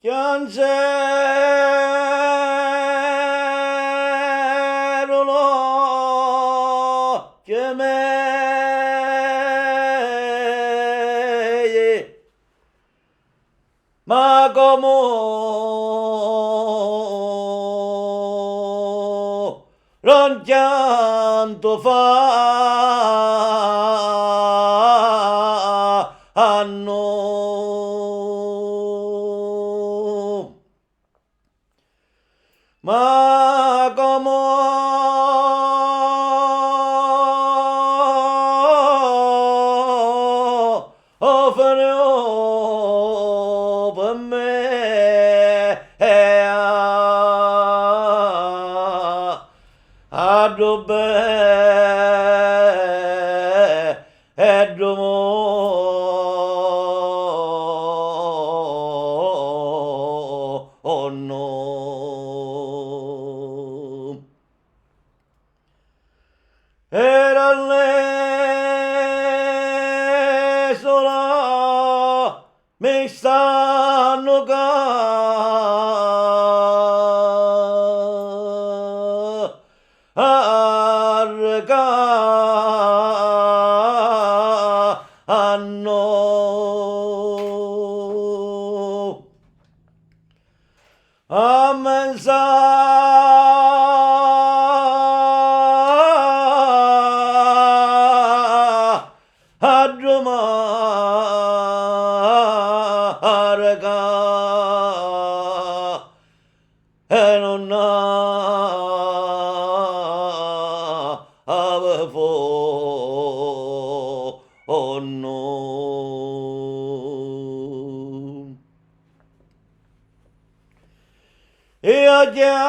piangerono che me ma come non pianto fanno ma come farò per me a dove e oh no era lei sola mi stanno hanno a mensà a domarga e non avevo oh no e aggancio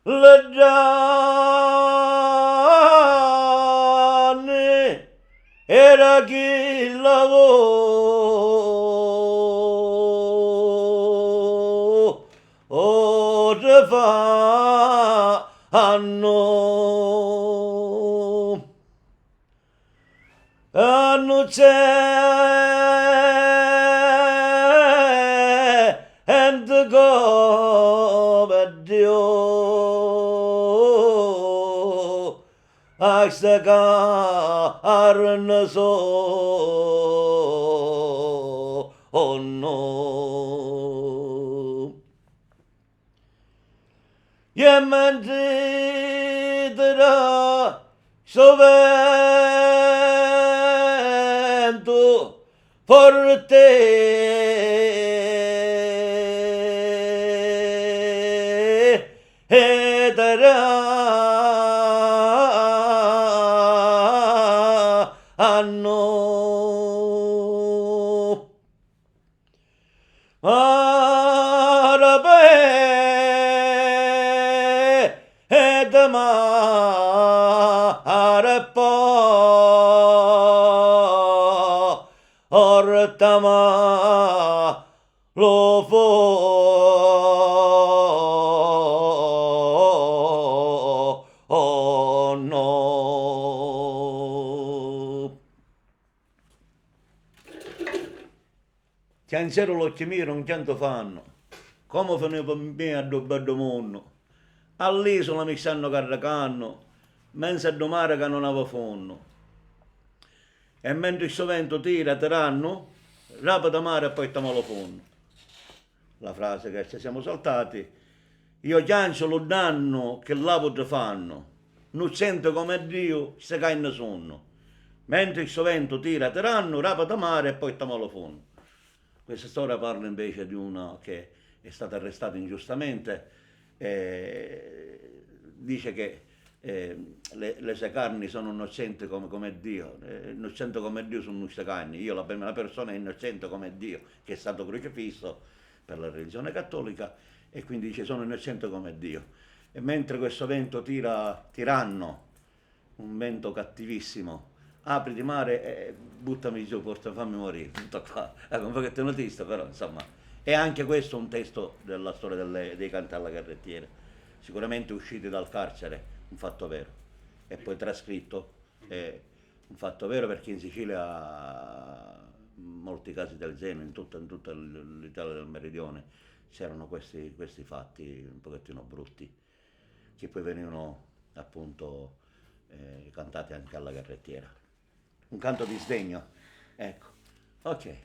le danne era chi lavora fanno c'è and come Dio a sta carne so oh no e mentira sovento forte ed hanno arabe ed mare po ortama lo fo oh no Chiansero lo chimiro un canto fanno, come fanno per me a dobbedo mondo. All'isola mi stanno caricando, mentre a domare che non avevo fondo. E mentre il vento tira, tiranno, rapida mare e poi stiamo allo fondo. La frase che ci siamo saltati, io chiancio lo danno che l'avo fanno, non sento come Dio se cai in sonno. Mentre il vento tira, tiranno, rapida mare e poi stiamo allo fondo. Questa storia parla invece di una che è stata arrestata ingiustamente, dice che le sue carni sono innocenti come Dio, innocente come Dio sono le sue carni, io la prima persona è innocente come Dio che è stato crocifisso per la religione cattolica e quindi dice sono innocente come Dio. E mentre questo vento tiranno, un vento cattivissimo, apri di mare e buttami giù, porta, fammi morire, tutto qua. Ecco, un pochettino triste, però insomma, è anche questo un testo della storia dei canti alla carrettiera, sicuramente usciti dal carcere, un fatto vero, e poi trascritto È un fatto vero perché in Sicilia, molti casi del genere, in tutta l'Italia del Meridione, c'erano questi fatti un pochettino brutti, che poi venivano appunto cantati anche alla carrettiera. Un canto di sdegno, ecco. Ok.